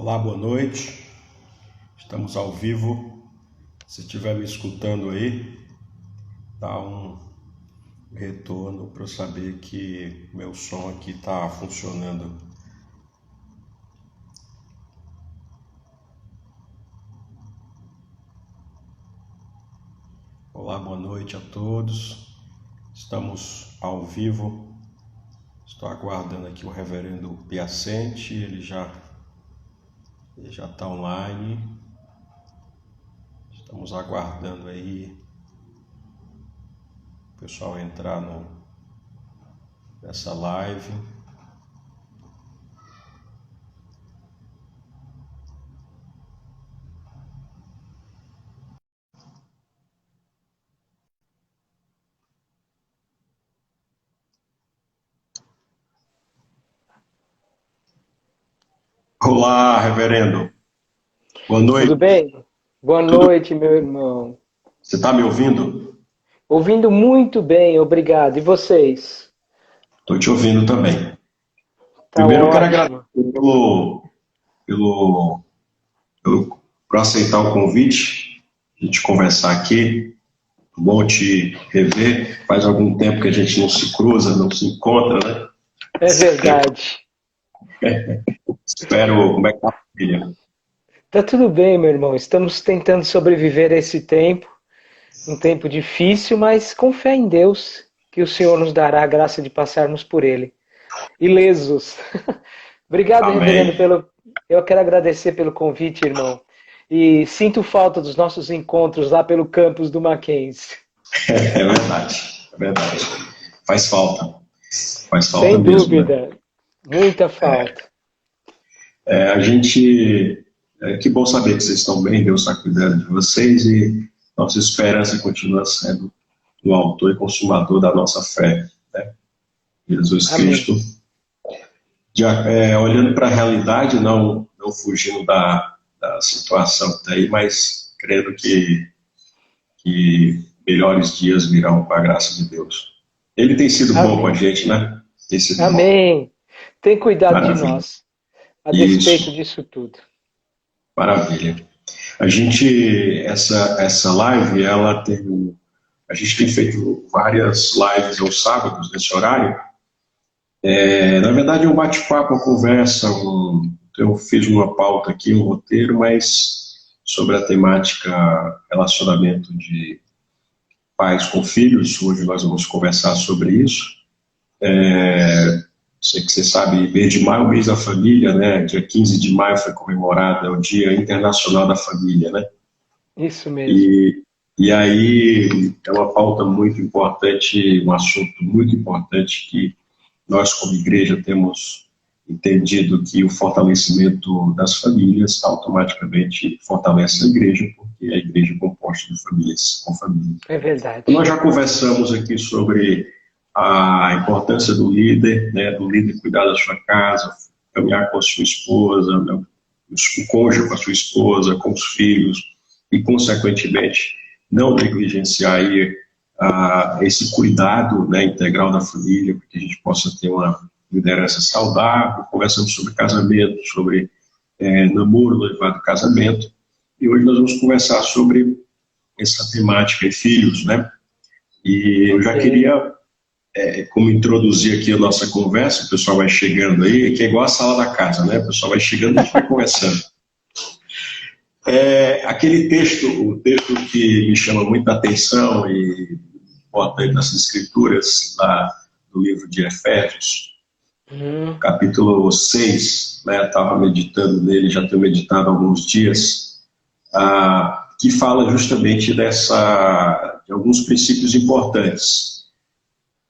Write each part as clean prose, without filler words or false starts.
Olá, boa noite. Estamos ao vivo. Se estiver me escutando aí, dá um retorno para eu saber que meu som aqui está funcionando. Olá, boa noite a todos. Estamos ao vivo. Estou aguardando aqui o reverendo Piacente, ele já está online. Estamos aguardando aí o pessoal entrar nessa live. Olá, reverendo. Boa noite. Tudo bem? Boa noite, meu irmão. Você está me ouvindo? Ouvindo muito bem, obrigado. E vocês? Estou te ouvindo também. Tá Primeiro, eu quero agradecer ótimo. pelo, por aceitar o convite, de te conversar aqui. Bom te rever. Faz algum tempo que a gente não se cruza, não se encontra, né? É verdade. Espero. Como é que tá a família? Tá tudo bem, meu irmão. Estamos tentando sobreviver a esse tempo, um tempo difícil, mas com fé em Deus, que o Senhor nos dará a graça de passarmos por ele. Ilesos. Obrigado, reverendo, Amém. pelo. Eu quero agradecer pelo convite, irmão. E sinto falta dos nossos encontros lá pelo campus do Mackenzie. É verdade. É verdade. Faz falta. Faz falta Sem mesmo, né? dúvida. Muita falta. A gente. Que bom saber que vocês estão bem, Deus está cuidando de vocês e nossa esperança continua sendo o autor e consumador da nossa fé, né? Jesus Amém. Cristo. Olhando para a realidade, não fugindo da situação que está aí, mas crendo que melhores dias virão com a graça de Deus. Ele tem sido bom com a Amém. gente, né? Tem sido bom. Amém. Tem cuidado de Maravilha. nós, a despeito Isso, disso tudo. maravilha. Essa live, a gente tem feito várias lives aos sábados nesse horário. Na verdade, é um bate-papo, uma conversa, eu fiz uma pauta aqui, um roteiro, mas sobre a temática relacionamento de pais com filhos. Hoje nós vamos conversar sobre isso. Sei que você sabe, mês de maio é o mês da família, né? Dia 15 de maio foi comemorado, é o Dia Internacional da Família, né? Isso mesmo. E aí é uma pauta muito importante, um assunto muito importante que nós, como igreja, temos entendido que o fortalecimento das famílias automaticamente fortalece a igreja, porque a igreja é composta de famílias, com famílias. É verdade. Nós já conversamos aqui sobre a importância do líder, né, do líder cuidar da sua casa, caminhar com a sua esposa, né, o cônjuge com a sua esposa, com os filhos, e, consequentemente, não negligenciar aí, esse cuidado, né, integral da família, para que a gente possa ter uma liderança saudável. Conversamos sobre casamento, sobre namoro, noivado e casamento, e hoje nós vamos conversar sobre essa temática em filhos, né? E eu já Ok. queria, como introduzir aqui a nossa conversa, o pessoal vai chegando aí, que é igual a sala da casa, né? O pessoal vai chegando e a gente vai conversando. Aquele texto, o texto que me chama muita atenção e importante nas escrituras, do livro de Efésios, capítulo 6, né? Estava meditando nele, já tenho meditado há alguns dias, que fala justamente de alguns princípios importantes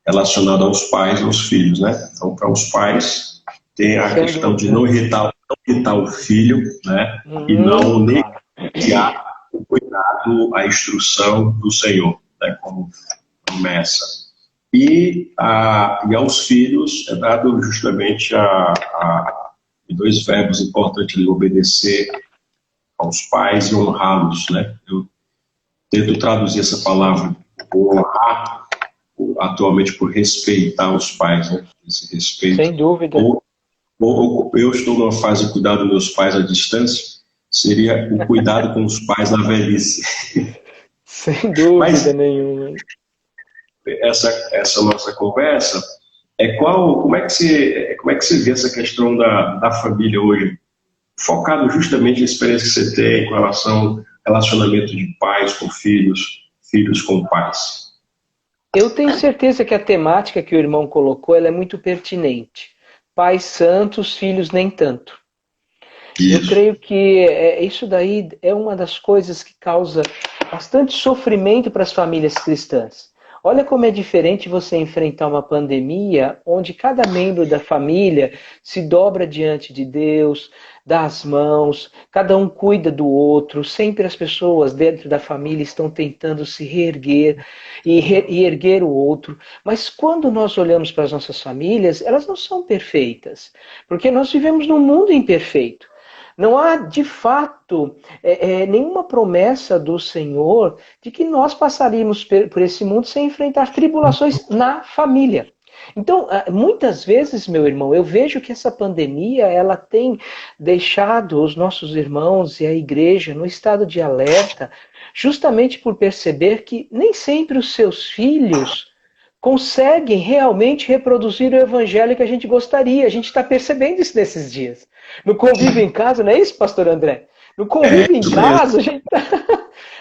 relacionados aos pais e aos filhos, né? Então, para os pais, tem a Sem questão de dúvida. não irritar o filho, né? E não Claro. negligenciar o cuidado, a instrução do Senhor, né? Como promessa. E aos filhos é dado justamente dois verbos importantes de obedecer aos pais e honrá-los, né? Eu tento traduzir essa palavra honrar atualmente por respeitar os pais, né? Esse respeito Sem dúvida. ou eu estou numa fase de cuidar dos meus pais à distância, seria o cuidado com os pais na velhice. Sem dúvida Mas nenhuma. essa nossa conversa como é que você vê essa questão da família hoje, focado justamente na experiência que você tem com relação ao relacionamento de pais com filhos, filhos com pais. Eu tenho certeza que a temática que o irmão colocou, ela é muito pertinente. Pais santos, filhos nem tanto. Eu Isso. creio que isso daí é uma das coisas que causa bastante sofrimento para as famílias cristãs. Olha como é diferente você enfrentar uma pandemia onde cada membro da família se dobra diante de Deus, dá as mãos, cada um cuida do outro, sempre as pessoas dentro da família estão tentando se reerguer e erguer o outro. Mas quando nós olhamos para as nossas famílias, elas não são perfeitas, porque nós vivemos num mundo imperfeito. Não há, de fato, nenhuma promessa do Senhor de que nós passaríamos por esse mundo sem enfrentar tribulações na família. Então, muitas vezes, meu irmão, eu vejo que essa pandemia ela tem deixado os nossos irmãos e a igreja no estado de alerta, justamente por perceber que nem sempre os seus filhos conseguem realmente reproduzir o evangelho que a gente gostaria. A gente está percebendo isso nesses dias. No convívio em casa, não é isso, pastor André? No convívio em casa,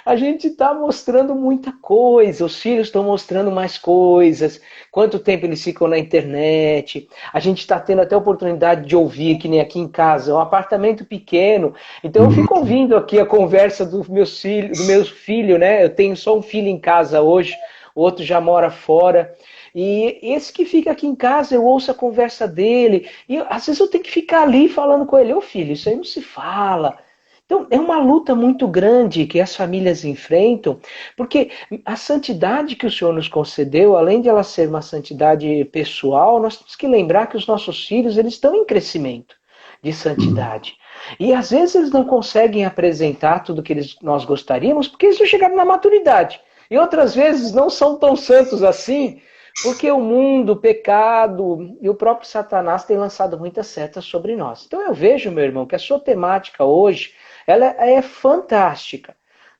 a gente tá mostrando muita coisa, os filhos estão mostrando mais coisas, quanto tempo eles ficam na internet, a gente está tendo até a oportunidade de ouvir, que nem aqui em casa, um apartamento pequeno, então eu fico ouvindo aqui a conversa do meu filho, né? Eu tenho só um filho em casa hoje, o outro já mora fora. E esse que fica aqui em casa, eu ouço a conversa dele, e às vezes eu tenho que ficar ali falando com ele, ô filho, isso aí não se fala. Então é uma luta muito grande que as famílias enfrentam, porque a santidade que o Senhor nos concedeu, além de ela ser uma santidade pessoal, nós temos que lembrar que os nossos filhos eles estão em crescimento de santidade. E às vezes eles não conseguem apresentar tudo que nós gostaríamos, porque eles não chegaram na maturidade. E outras vezes não são tão santos assim, porque o mundo, o pecado e o próprio Satanás têm lançado muitas setas sobre nós. Então eu vejo, meu irmão, que a sua temática hoje, ela é fantástica,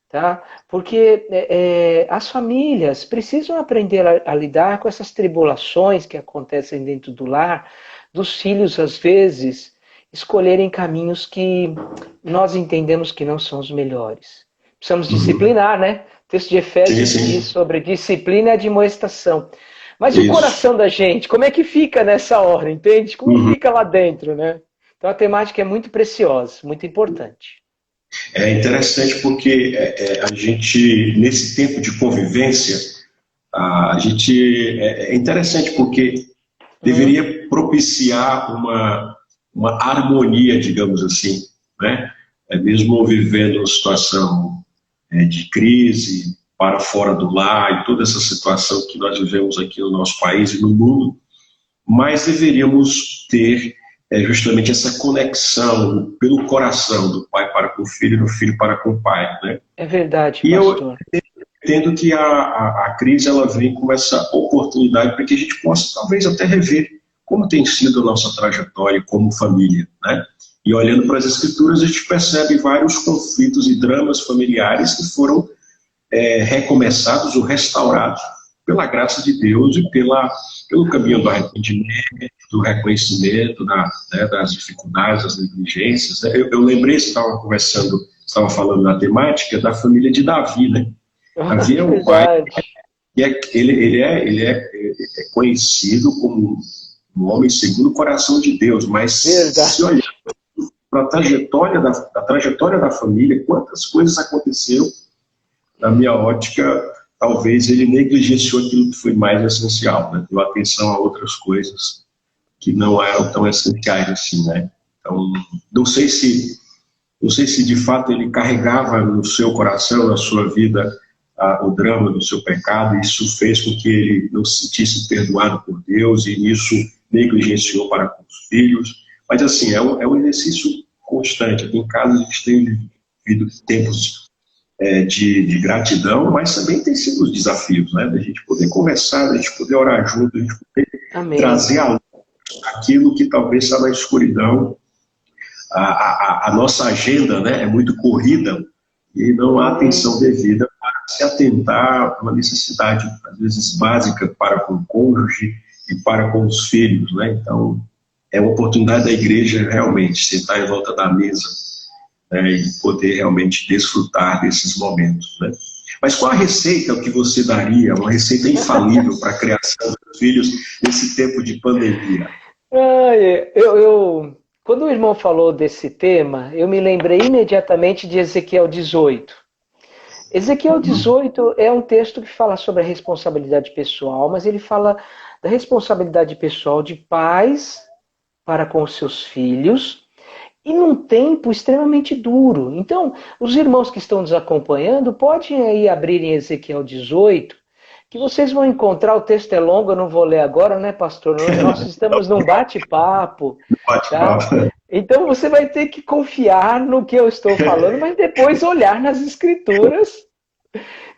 tá? Porque as famílias precisam aprender a lidar com essas tribulações que acontecem dentro do lar, dos filhos, às vezes, escolherem caminhos que nós entendemos que não são os melhores. Precisamos disciplinar, né? O texto de Efésios diz sobre disciplina e admoestação. Mas e o coração da gente? Como é que fica nessa hora, entende? Como fica lá dentro, né? Então a temática é muito preciosa, muito importante. É interessante porque a gente, nesse tempo de convivência, é interessante porque deveria propiciar uma harmonia, digamos assim, né? Mesmo vivendo uma situação de crise, para fora do lar, e toda essa situação que nós vivemos aqui no nosso país e no mundo, mas deveríamos ter justamente essa conexão pelo coração do pai para com o filho e do filho para com o pai, né? É verdade, e pastor. Eu entendo que a crise ela vem com essa oportunidade para que a gente possa talvez até rever como tem sido a nossa trajetória como família, né? E olhando para as escrituras, a gente percebe vários conflitos e dramas familiares que foram recomeçados ou restaurados pela graça de Deus e pelo caminho do arrependimento, do reconhecimento das dificuldades, das negligências. Eu lembrei, você estava conversando, estava falando na temática da família de Davi, né? Davi é um pai, ele é conhecido como um homem segundo o coração de Deus, mas se olhar para a trajetória da família, quantas coisas aconteceram, na minha ótica, talvez ele negligenciou aquilo que foi mais essencial, né? Deu atenção a outras coisas que não eram tão essenciais assim, né? Então, não sei se de fato ele carregava no seu coração, na sua vida, o drama do seu pecado, e isso fez com que ele não se sentisse perdoado por Deus, e nisso negligenciou para com os filhos. Mas assim, é um exercício constante. Aqui em casa a gente tem vivido tempos de gratidão, mas também tem sido os desafios, né? Da gente poder conversar, da gente poder orar junto, da gente poder trazer a luz aquilo que talvez está na escuridão. A nossa agenda, né, é muito corrida e não há atenção devida para se atentar a uma necessidade, às vezes, básica para com o cônjuge e para com os filhos, né? Então, é uma oportunidade da igreja realmente sentar em volta da mesa, né, e poder realmente desfrutar desses momentos, né? Mas qual a receita que você daria, uma receita infalível para a criação dos filhos nesse tempo de pandemia? Quando o irmão falou desse tema, eu me lembrei imediatamente de Ezequiel 18. Ezequiel 18 é um texto que fala sobre a responsabilidade pessoal, mas ele fala da responsabilidade pessoal de pais para com os seus filhos, e num tempo extremamente duro. Então, os irmãos que estão nos acompanhando, podem aí abrir em Ezequiel 18, que vocês vão encontrar, o texto é longo, eu não vou ler agora, né, pastor? Nós estamos num bate-papo, tá? Então você vai ter que confiar no que eu estou falando, mas depois olhar nas escrituras.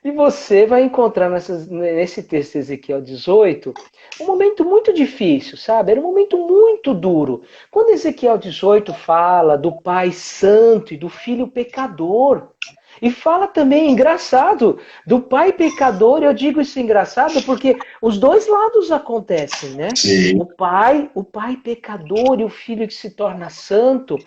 E você vai encontrar nesse texto de Ezequiel 18 um momento muito difícil, sabe? Era um momento muito duro. Quando Ezequiel 18 fala do pai santo e do filho pecador, e fala também, engraçado, do pai pecador, eu digo isso engraçado porque os dois lados acontecem, né? Sim. O pai pecador e o filho que se torna santo,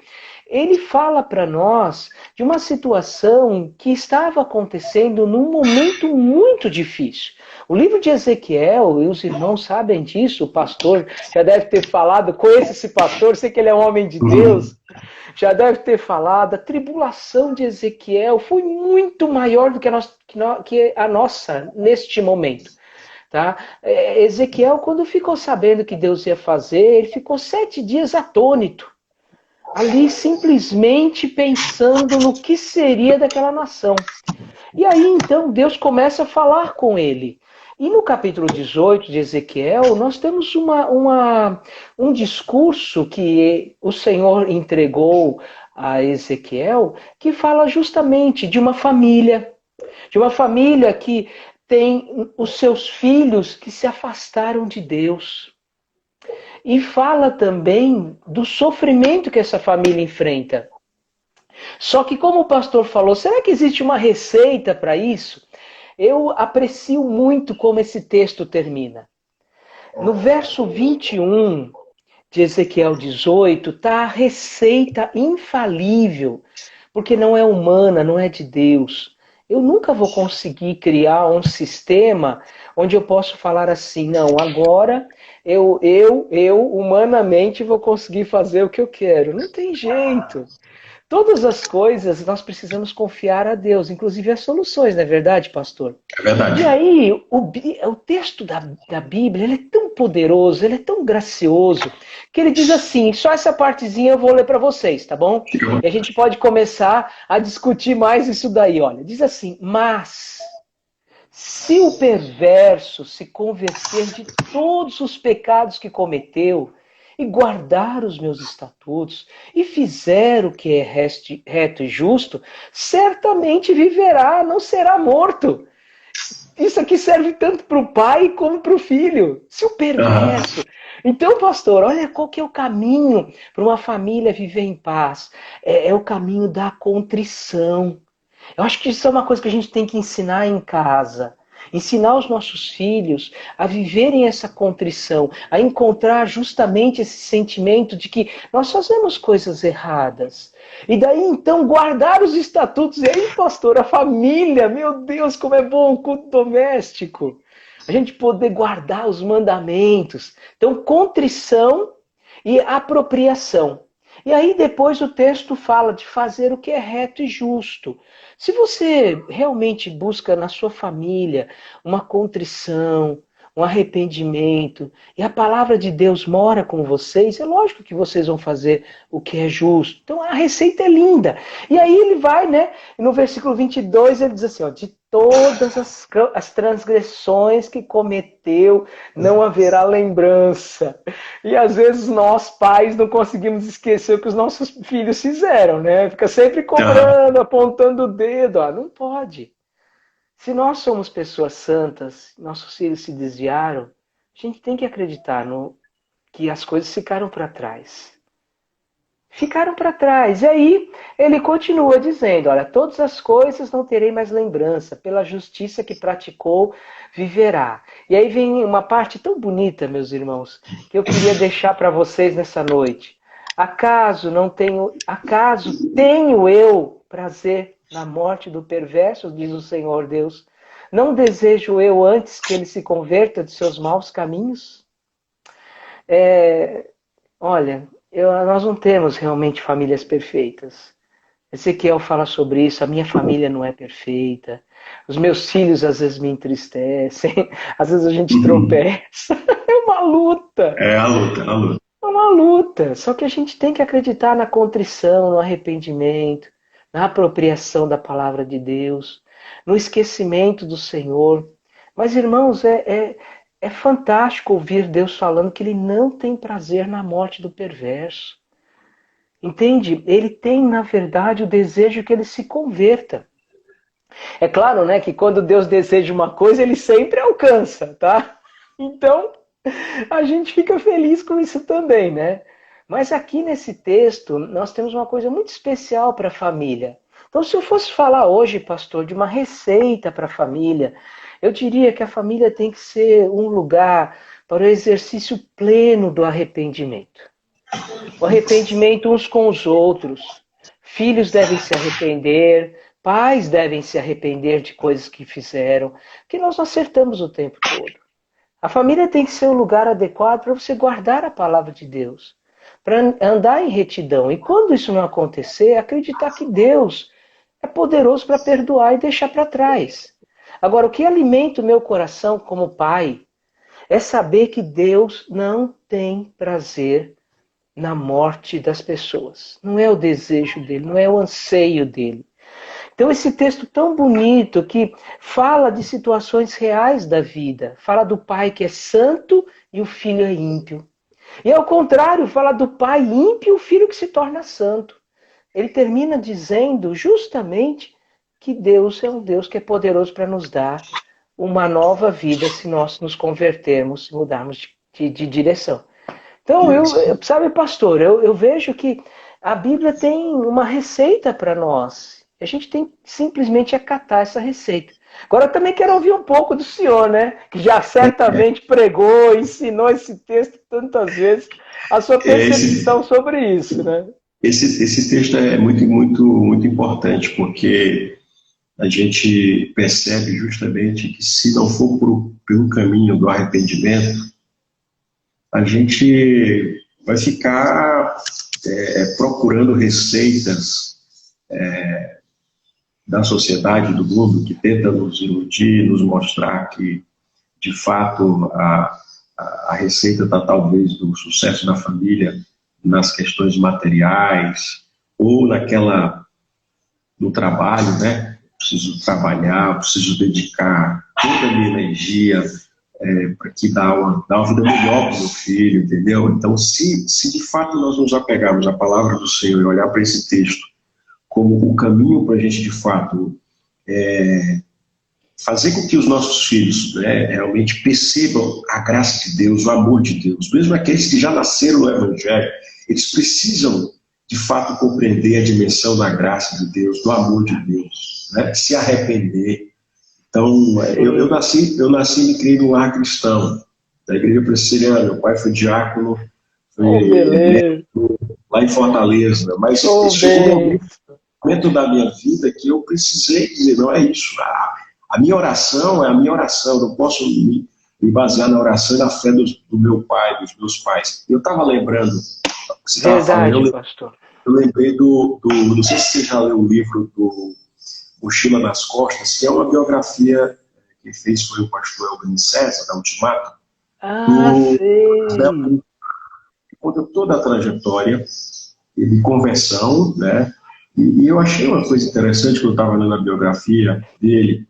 ele fala para nós de uma situação que estava acontecendo num momento muito difícil. O livro de Ezequiel, e os irmãos sabem disso, o pastor já deve ter falado, conheço esse pastor, sei que ele é um homem de Deus, já deve ter falado, a tribulação de Ezequiel foi muito maior do que a nossa neste momento. Tá? Ezequiel, quando ficou sabendo que Deus ia fazer, ele ficou 7 dias atônito, ali simplesmente pensando no que seria daquela nação. E aí então Deus começa a falar com ele. E no capítulo 18 de Ezequiel, nós temos um discurso que o Senhor entregou a Ezequiel, que fala justamente de uma família que tem os seus filhos que se afastaram de Deus. E fala também do sofrimento que essa família enfrenta. Só que, como o pastor falou, será que existe uma receita para isso? Eu aprecio muito como esse texto termina. No verso 21 de Ezequiel 18, está a receita infalível, porque não é humana, não é de Deus. Eu nunca vou conseguir criar um sistema onde eu posso falar assim, não, agora eu humanamente vou conseguir fazer o que eu quero. Não tem jeito. Todas as coisas nós precisamos confiar a Deus, inclusive as soluções, não é verdade, pastor? É verdade. E aí, o texto da Bíblia, ele é tão poderoso, ele é tão gracioso, que ele diz assim, só essa partezinha eu vou ler para vocês, tá bom? E a gente pode começar a discutir mais isso daí, olha. Diz assim, mas se o perverso se converter de todos os pecados que cometeu, e guardar os meus estatutos, e fizer o que é reto e justo, certamente viverá, não será morto. Isso aqui serve tanto para o pai como para o filho. Se o perverso. Então, pastor, olha qual que é o caminho para uma família viver em paz. É o caminho da contrição. Eu acho que isso é uma coisa que a gente tem que ensinar em casa. Ensinar os nossos filhos a viverem essa contrição, a encontrar justamente esse sentimento de que nós fazemos coisas erradas. E daí então guardar os estatutos. E aí, pastor, a família, meu Deus, como é bom o culto doméstico. A gente poder guardar os mandamentos. Então, contrição e apropriação. E aí depois o texto fala de fazer o que é reto e justo. Se você realmente busca na sua família uma contrição, um arrependimento, e a palavra de Deus mora com vocês, é lógico que vocês vão fazer o que é justo. Então a receita é linda. E aí ele vai, né? No versículo 22 ele diz assim, ó, de todas as transgressões que cometeu, não haverá lembrança. E às vezes nós, pais, não conseguimos esquecer o que os nossos filhos fizeram, né? Fica sempre cobrando, apontando o dedo. Ah, não pode. Se nós somos pessoas santas, nossos filhos se desviaram, a gente tem que acreditar que as coisas ficaram para trás. Ficaram para trás. E aí ele continua dizendo, olha, todas as coisas não terei mais lembrança, pela justiça que praticou, viverá. E aí vem uma parte tão bonita, meus irmãos, que eu queria deixar para vocês nessa noite. Acaso tenho eu prazer na morte do perverso, diz o Senhor Deus? Não desejo eu antes que ele se converta de seus maus caminhos? Olha, nós não temos realmente famílias perfeitas. Ezequiel fala sobre isso, a minha família não é perfeita, os meus filhos às vezes me entristecem, às vezes a gente tropeça, é uma luta. É a luta, é a luta. É uma luta, só que a gente tem que acreditar na contrição, no arrependimento, na apropriação da palavra de Deus, no esquecimento do Senhor. Mas, irmãos, é fantástico ouvir Deus falando que Ele não tem prazer na morte do perverso. Entende? Ele tem, na verdade, o desejo que ele se converta. É claro, né, que quando Deus deseja uma coisa, Ele sempre alcança, tá? Então, a gente fica feliz com isso também, né? Mas aqui nesse texto, nós temos uma coisa muito especial para a família. Então, se eu fosse falar hoje, pastor, de uma receita para a família, eu diria que a família tem que ser um lugar para o exercício pleno do arrependimento. O arrependimento uns com os outros. Filhos devem se arrepender, pais devem se arrepender de coisas que fizeram, que nós acertamos o tempo todo. A família tem que ser um lugar adequado para você guardar a palavra de Deus, para andar em retidão. E quando isso não acontecer, acreditar que Deus é poderoso para perdoar e deixar para trás. Agora, o que alimenta o meu coração como pai é saber que Deus não tem prazer na morte das pessoas. Não é o desejo dele, não é o anseio dele. Então esse texto tão bonito que fala de situações reais da vida, fala do pai que é santo e o filho é ímpio. E ao contrário, fala do pai ímpio e o filho que se torna santo. Ele termina dizendo justamente que Deus é um Deus que é poderoso para nos dar uma nova vida se nós nos convertermos, se mudarmos de direção. Então, sabe, pastor, eu vejo que a Bíblia tem uma receita para nós. A gente tem que simplesmente acatar essa receita. Agora, eu também quero ouvir um pouco do senhor, né? Que já certamente pregou, ensinou esse texto tantas vezes. A sua percepção sobre isso, né? Esse texto é muito importante, porque a gente percebe justamente que se não for pelo caminho do arrependimento, a gente vai ficar procurando receitas da sociedade, do mundo, que tenta nos iludir, nos mostrar que, de fato, a receita está talvez do sucesso da família nas questões materiais, ou no trabalho, né? Preciso trabalhar, preciso dedicar toda a minha energia para que dar uma vida melhor para o meu filho, entendeu? Então, se de fato nós nos apegarmos à palavra do Senhor e olhar para esse texto como o caminho para a gente, de fato, fazer com que os nossos filhos realmente percebam a graça de Deus, o amor de Deus, mesmo aqueles que já nasceram no Evangelho, eles precisam, de fato, compreender a dimensão da graça de Deus, do amor de Deus, né? Se arrepender. Então, eu nasci e me criei num lar cristão, da Igreja Presbiteriana. Meu pai foi diácono, lá em Fortaleza, mas chegou um momento da minha vida que eu precisei dizer, não é isso. A minha oração é a minha oração, eu não posso me basear na oração e na fé do meu pai, dos meus pais. Eu estava lembrando, você estava falando, pastor. Eu lembrei não sei se você já leu o livro do Mochila nas Costas, que é uma biografia que fez foi o pastor Elvin César, da Ultimato. Sei. Conta toda a trajetória de conversão, né? E eu achei uma coisa interessante quando eu estava lendo a biografia dele.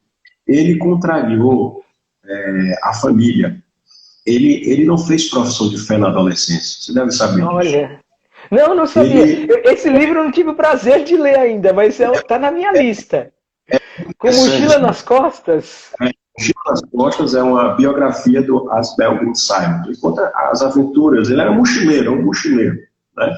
Ele contrariou a família. Ele não fez profissão de fé na adolescência. Você deve saber disso. Olha. Não sabia. Esse livro eu não tive o prazer de ler ainda, mas está na minha lista. Com mochila nas costas? Mochila nas Costas é uma biografia do Asbel Simon. Ele conta as aventuras, ele era um mochileiro, né?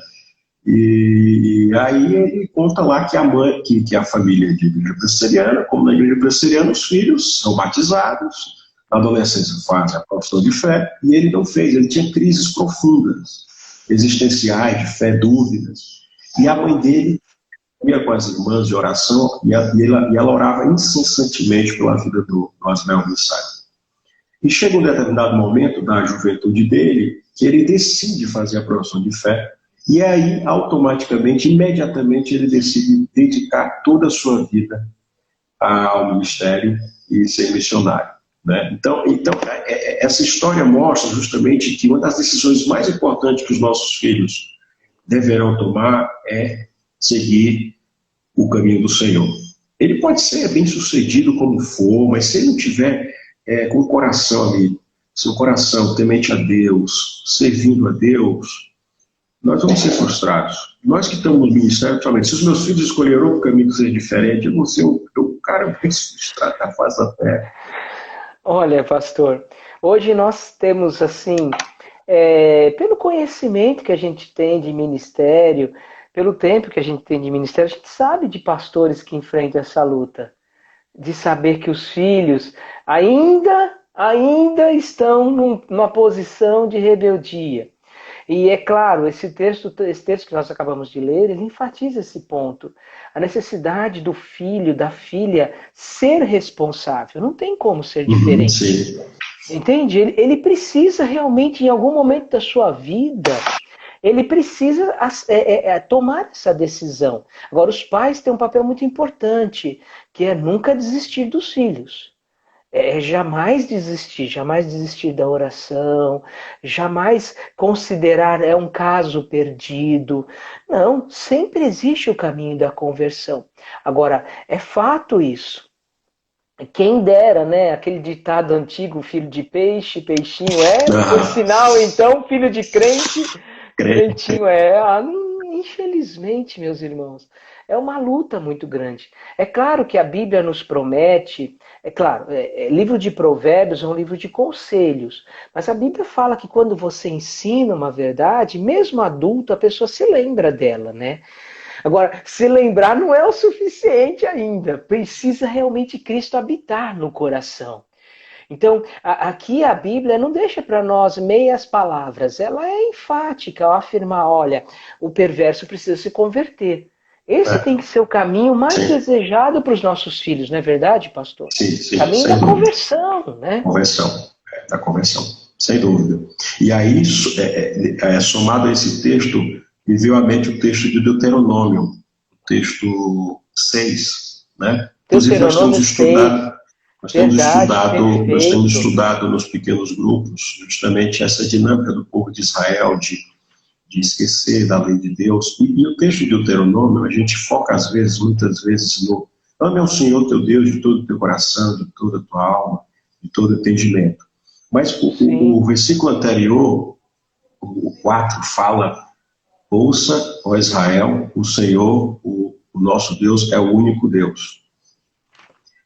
E aí ele conta lá que a mãe, que a família é de igreja presbiteriana, como na igreja presbiteriana, os filhos são batizados, na adolescência fazem a profissão de fé, e ele não fez, ele tinha crises profundas, existenciais, de fé, dúvidas. E a mãe dele ia com as irmãs de oração, e ela orava incessantemente pela vida do Asbel Simon. E chega um determinado momento da juventude dele, que ele decide fazer a profissão de fé, e aí, automaticamente, imediatamente, ele decide dedicar toda a sua vida ao ministério e ser missionário, né? Então, essa história mostra justamente que uma das decisões mais importantes que os nossos filhos deverão tomar é seguir o caminho do Senhor. Ele pode ser bem sucedido como for, mas se ele não tiver com o coração ali, seu coração temente a Deus, servindo a Deus, nós vamos ser frustrados. Nós que estamos no ministério, atualmente, se os meus filhos escolheram um caminho que seja diferente, eu vou ser o cara mais frustrado da face da terra. Olha, pastor, hoje nós temos, assim, pelo conhecimento que a gente tem de ministério, pelo tempo que a gente tem de ministério, a gente sabe de pastores que enfrentam essa luta, de saber que os filhos ainda estão numa posição de rebeldia. E é claro, esse texto que nós acabamos de ler, ele enfatiza esse ponto. A necessidade do filho, da filha, ser responsável. Não tem como ser diferente. Sim. Entende? Ele precisa realmente, em algum momento da sua vida, ele precisa tomar essa decisão. Agora, os pais têm um papel muito importante, que é nunca desistir dos filhos. Jamais desistir da oração, jamais considerar um caso perdido. Não, sempre existe o caminho da conversão. Agora, é fato isso. Quem dera, né? Aquele ditado antigo, filho de peixe, peixinho é. Por sinal, então, filho de crente, crentinho é. Infelizmente, meus irmãos, é uma luta muito grande. É claro que a Bíblia nos promete, livro de Provérbios é um livro de conselhos, mas a Bíblia fala que quando você ensina uma verdade, mesmo adulto, a pessoa se lembra dela, né? Agora, se lembrar não é o suficiente ainda, precisa realmente Cristo habitar no coração. Então, aqui a Bíblia não deixa para nós meias palavras, ela é enfática ao afirmar, olha, o perverso precisa se converter. Esse tem que ser o caminho mais desejado para os nossos filhos, não é verdade, pastor? Sim, caminho da conversão, né? Da conversão, sem dúvida. E aí, somado a esse texto, me veio à mente o texto de Deuteronômio, o texto 6, né? Inclusive, nós temos estudado nos pequenos grupos justamente essa dinâmica do povo de Israel de esquecer da lei de Deus. E o texto de Deuteronômio, a gente foca muitas vezes no ame ao Senhor teu Deus de todo o teu coração, de toda a tua alma, de todo o entendimento. Mas o versículo anterior, o 4, fala: ouça, ó Israel, o Senhor, o nosso Deus, é o único Deus.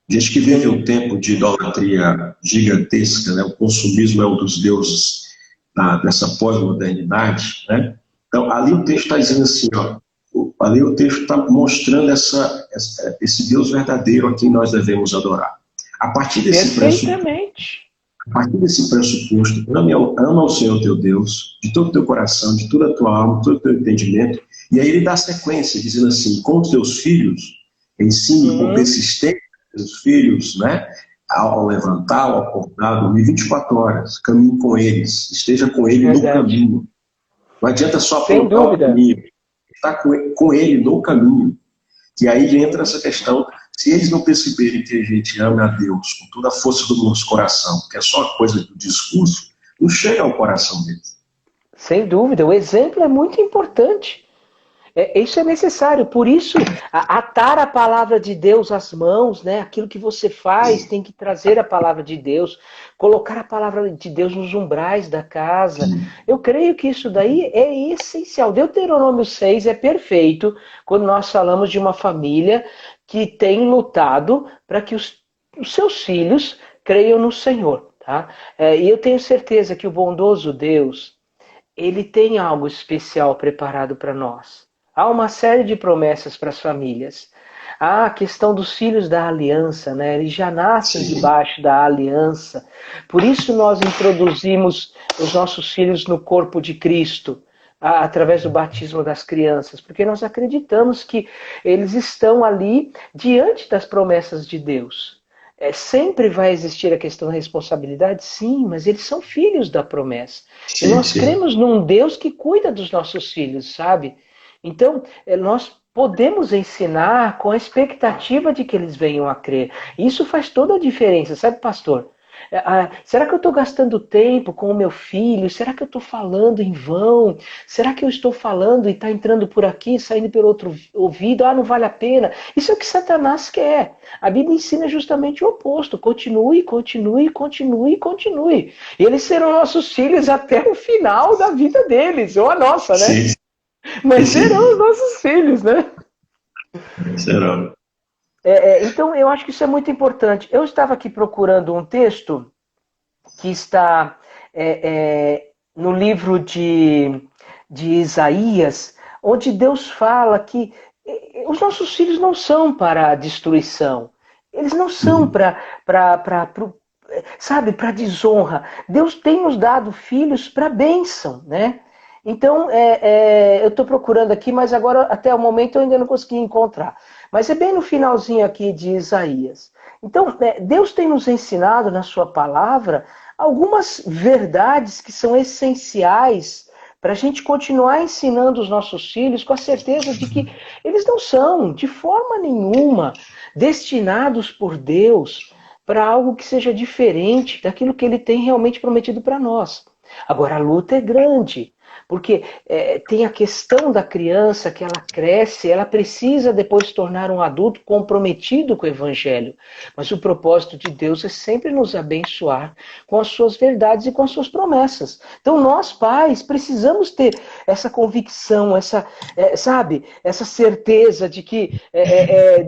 Gente que vive um tempo de idolatria gigantesca, né? O consumismo é um dos deuses dessa pós-modernidade, né? Então, ali o texto está dizendo assim, ali o texto está mostrando esse Deus verdadeiro a quem nós devemos adorar. A partir desse pressuposto, ama ao Senhor teu Deus, de todo o teu coração, de toda a tua alma, de todo o teu entendimento, e aí ele dá sequência, dizendo assim: com os teus filhos, ensine com persistência os filhos, né? Ao levantar, ao acordar, dormir 24 horas, caminhe com eles, esteja com ele no caminho. Não adianta só apontar o caminho, estar com ele no caminho. Que aí entra essa questão, se eles não perceberem que a gente ama a Deus com toda a força do nosso coração, que é só coisa do discurso, não chega ao coração deles. Sem dúvida, o exemplo é muito importante. Isso é necessário, por isso, atar a palavra de Deus às mãos, né? Aquilo que você faz tem que trazer a palavra de Deus, colocar a palavra de Deus nos umbrais da casa. Eu creio que isso daí é essencial. Deuteronômio 6 é perfeito quando nós falamos de uma família que tem lutado para que os seus filhos creiam no Senhor. Tá? E eu tenho certeza que o bondoso Deus, Ele tem algo especial preparado para nós. Há uma série de promessas para as famílias. Há a questão dos filhos da aliança, né? Eles já nascem debaixo da aliança. Por isso nós introduzimos os nossos filhos no corpo de Cristo, através do batismo das crianças, porque nós acreditamos que eles estão ali diante das promessas de Deus. Sempre vai existir a questão da responsabilidade, sim, mas eles são filhos da promessa. Sim, e nós sim. cremos num Deus que cuida dos nossos filhos, sabe? Então, nós podemos ensinar com a expectativa de que eles venham a crer. Isso faz toda a diferença, sabe, pastor? Será que eu estou gastando tempo com o meu filho? Será que eu estou falando em vão? Será que eu estou falando e está entrando por aqui, saindo pelo outro ouvido? Não vale a pena. Isso é o que Satanás quer. A Bíblia ensina justamente o oposto. Continue, continue, continue, continue. E eles serão nossos filhos até o final da vida deles, ou a nossa, né? Sim. Mas serão os nossos filhos, né? Serão. Então, eu acho que isso é muito importante. Eu estava aqui procurando um texto que está no livro de Isaías, onde Deus fala que os nossos filhos não são para a destruição. Eles não são para desonra. Deus tem nos dado filhos para bênção, né? Então, eu estou procurando aqui, mas agora, até o momento, eu ainda não consegui encontrar. Mas é bem no finalzinho aqui de Isaías. Então, Deus tem nos ensinado na sua palavra algumas verdades que são essenciais para a gente continuar ensinando os nossos filhos com a certeza de que eles não são, de forma nenhuma, destinados por Deus para algo que seja diferente daquilo que Ele tem realmente prometido para nós. Agora, a luta é grande. Porque tem a questão da criança que ela cresce, ela precisa depois se tornar um adulto comprometido com o Evangelho. Mas o propósito de Deus é sempre nos abençoar com as suas verdades e com as suas promessas. Então nós, pais, precisamos ter essa convicção, essa certeza de que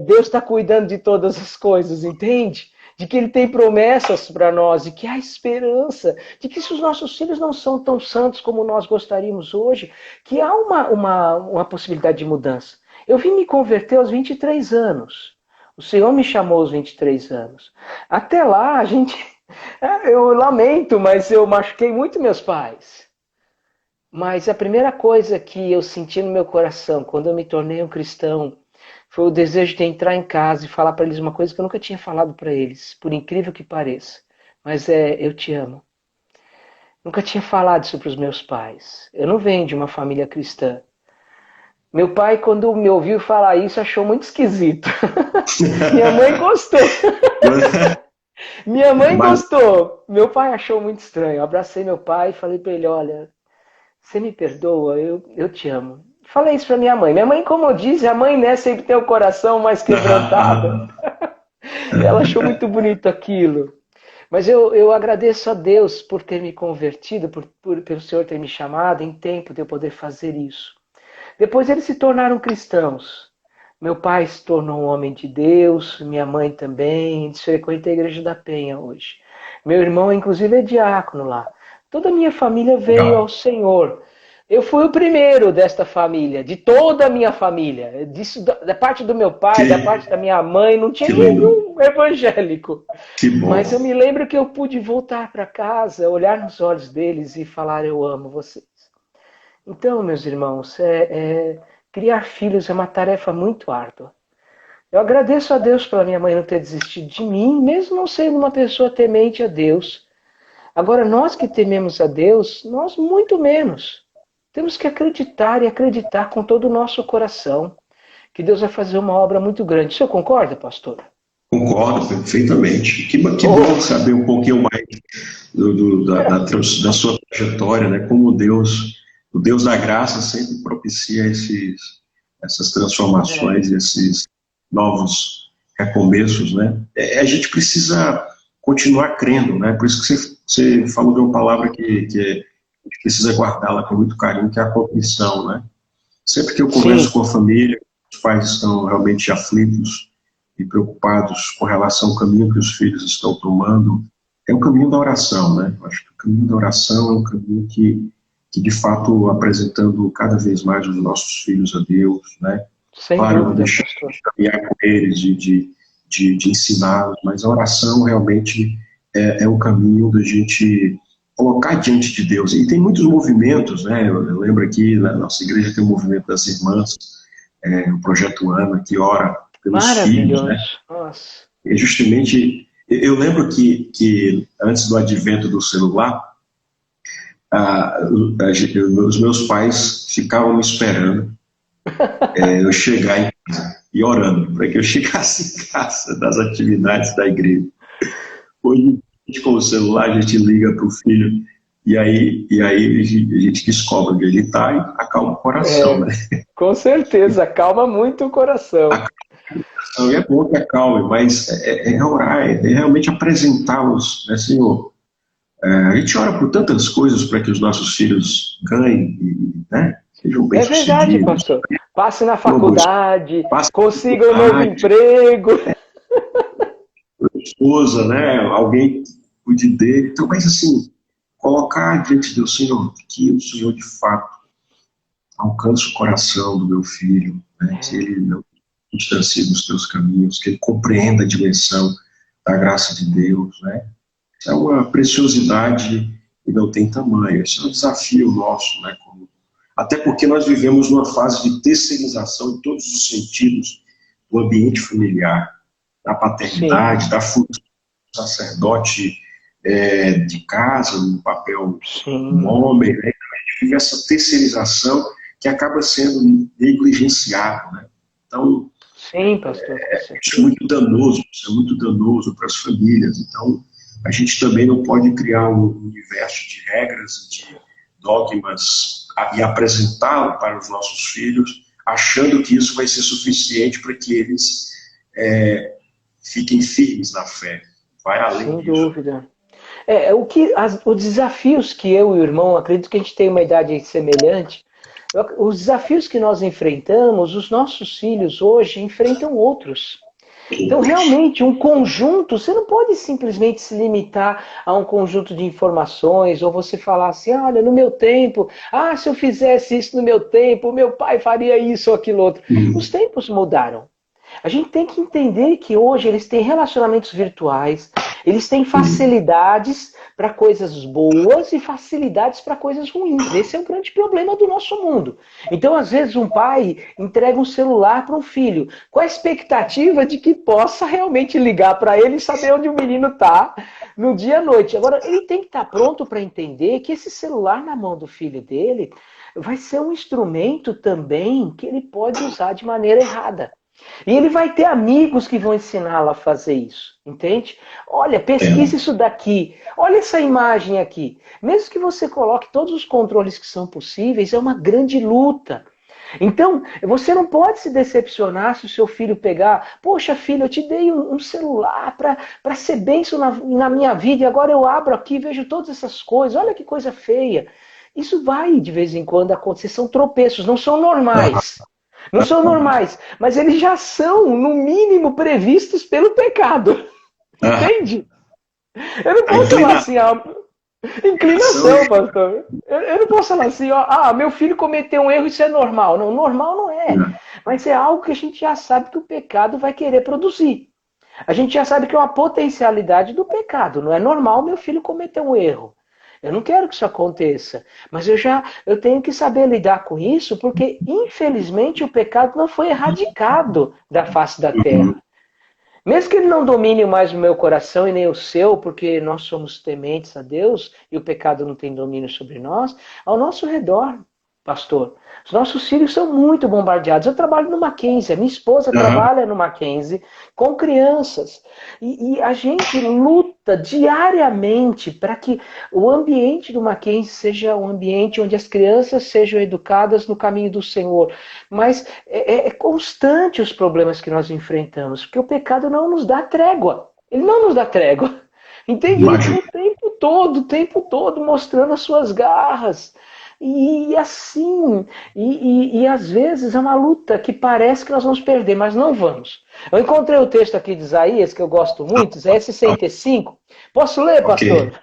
Deus está cuidando de todas as coisas, entende? De que Ele tem promessas para nós e que há esperança, de que se os nossos filhos não são tão santos como nós gostaríamos hoje, que há uma possibilidade de mudança. Eu vim me converter aos 23 anos. O Senhor me chamou aos 23 anos. Até lá, eu lamento, mas eu machuquei muito meus pais. Mas a primeira coisa que eu senti no meu coração, quando eu me tornei um cristão, foi o desejo de entrar em casa e falar para eles uma coisa que eu nunca tinha falado para eles, por incrível que pareça. Mas eu te amo. Nunca tinha falado isso para os meus pais. Eu não venho de uma família cristã. Meu pai, quando me ouviu falar isso, achou muito esquisito. Minha mãe gostou. Minha mãe gostou. Meu pai achou muito estranho. Eu abracei meu pai e falei para ele, olha, você me perdoa, eu te amo. Falei isso para minha mãe. Minha mãe, como diz, a mãe, né, sempre tem o coração mais quebrantado. Ela achou muito bonito aquilo. Mas eu agradeço a Deus por ter me convertido, pelo Senhor ter me chamado em tempo de eu poder fazer isso. Depois eles se tornaram cristãos. Meu pai se tornou um homem de Deus, minha mãe também, eles frequentam a Igreja da Penha hoje. Meu irmão, inclusive, é diácono lá. Toda a minha família veio ao Senhor. Eu fui o primeiro desta família, de toda a minha família. Disso, da parte do meu pai, da parte da minha mãe, não tinha nenhum evangélico. Que bom. Mas eu me lembro que eu pude voltar para casa, olhar nos olhos deles e falar, eu amo vocês. Então, meus irmãos, criar filhos é uma tarefa muito árdua. Eu agradeço a Deus pela minha mãe não ter desistido de mim, mesmo não sendo uma pessoa temente a Deus. Agora, nós que tememos a Deus, nós muito menos. Temos que acreditar e acreditar com todo o nosso coração que Deus vai fazer uma obra muito grande. O senhor concorda, pastor? Concordo perfeitamente. Que bom saber um pouquinho mais da sua trajetória, né? Como o Deus da graça sempre propicia essas transformações, esses novos recomeços, né? A gente precisa continuar crendo, né? Por isso que você falou de uma palavra que a gente precisa guardá-la com muito carinho, que é a convicção, né? Sempre que eu converso com a família, os pais estão realmente aflitos, e preocupados com relação ao caminho que os filhos estão tomando, é o caminho da oração, né? Eu acho que o caminho da oração é um caminho que de fato, apresentando cada vez mais os nossos filhos a Deus, né? Sem Claro, não dúvida, deixar pastor. de caminhar com eles, de ensiná-los, mas a oração realmente é um caminho da gente colocar diante de Deus. E tem muitos movimentos, né? Eu lembro aqui, na nossa igreja tem o movimento das irmãs, o Projeto Ana, que ora pelos filhos, né? Maravilhoso. Nossa. E justamente, eu lembro que antes do advento do celular, os meus pais ficavam me esperando eu chegar em casa e orando para que eu chegasse em casa das atividades da igreja. Hoje, com o celular, a gente liga para o filho e aí a gente descobre onde ele está e acalma o coração, né? Com certeza, acalma muito o coração. E é bom que acalme, mas é orar, é realmente apresentá-los, né, Senhor? A gente ora por tantas coisas para que os nossos filhos ganhem, né? Sejam bem-sucedidos. É verdade, pastor. Passe na faculdade, consiga um novo emprego. Esposa, né? Alguém que cuide dele. Então, mas assim, colocar diante do Senhor, que o Senhor de fato alcance o coração do meu filho, né? Que ele não distancie dos teus caminhos, que ele compreenda a dimensão da graça de Deus, né? Isso é uma preciosidade que não tem tamanho. Esse é um desafio nosso, né? Até porque nós vivemos numa fase de terceirização em todos os sentidos do ambiente familiar, da paternidade, Sim. da função do sacerdote de casa, no papel do homem, né? A gente vive essa terceirização que acaba sendo negligenciada, né? Então, Sim, pastor. Isso é muito danoso para as famílias. Então, a gente também não pode criar um universo de regras, de dogmas e apresentá-lo para os nossos filhos, achando que isso vai ser suficiente para que eles fiquem firmes na fé. Vai além disso. Sem dúvida. Os desafios que eu e o irmão, acredito que a gente tem uma idade semelhante, os desafios que nós enfrentamos, os nossos filhos hoje enfrentam outros. Então, realmente, um conjunto, você não pode simplesmente se limitar a um conjunto de informações, ou você falar assim, olha, no meu tempo, se eu fizesse isso no meu tempo, meu pai faria isso ou aquilo outro. Os tempos mudaram. A gente tem que entender que hoje eles têm relacionamentos virtuais, eles têm facilidades para coisas boas e facilidades para coisas ruins. Esse é o grande problema do nosso mundo. Então, às vezes, um pai entrega um celular para um filho, com a expectativa de que possa realmente ligar para ele e saber onde o menino está no dia à noite. Agora, ele tem que estar pronto para entender que esse celular na mão do filho dele vai ser um instrumento também que ele pode usar de maneira errada. E ele vai ter amigos que vão ensiná-lo a fazer isso, entende? Olha, pesquise isso daqui, olha essa imagem aqui. Mesmo que você coloque todos os controles que são possíveis, é uma grande luta. Então, você não pode se decepcionar se o seu filho pegar, poxa filho, eu te dei um celular para ser bênção na minha vida, e agora eu abro aqui e vejo todas essas coisas, olha que coisa feia. Isso vai de vez em quando acontecer, são tropeços, não são normais. Não são normais, mas eles já são, no mínimo, previstos pelo pecado. Entende? Eu não posso falar assim, inclinação, pastor. Eu não posso falar assim, meu filho cometeu um erro, isso é normal. Não, normal não é. Mas é algo que a gente já sabe que o pecado vai querer produzir. A gente já sabe que é uma potencialidade do pecado. Não é normal meu filho cometer um erro. Eu não quero que isso aconteça, mas eu tenho que saber lidar com isso, porque infelizmente o pecado não foi erradicado da face da terra. Mesmo que ele não domine mais o meu coração e nem o seu, porque nós somos tementes a Deus e o pecado não tem domínio sobre nós, ao nosso redor, pastor, os nossos filhos são muito bombardeados. Eu trabalho no Mackenzie, a minha esposa trabalha no Mackenzie com crianças. E a gente luta diariamente para que o ambiente do Mackenzie seja um ambiente onde as crianças sejam educadas no caminho do Senhor. Mas é constante os problemas que nós enfrentamos, porque o pecado não nos dá trégua. Ele não nos dá trégua. Entende? Ele está o tempo todo mostrando as suas garras. E assim, às vezes é uma luta que parece que nós vamos perder, mas não vamos. Eu encontrei o texto aqui de Isaías, que eu gosto muito, Isaías 65. Posso ler, Ok. pastor?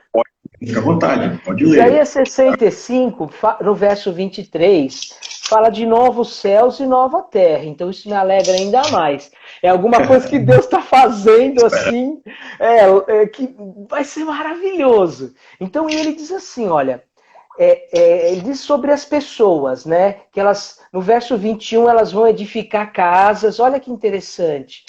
Fica à vontade, pode ler. Isaías 65, no verso 23, fala de novos céus e nova terra. Então isso me alegra ainda mais. É alguma coisa que Deus está fazendo assim, que vai ser maravilhoso. Então ele diz assim, olha, ele diz sobre as pessoas, né? Que elas, no verso 21, elas vão edificar casas. Olha que interessante.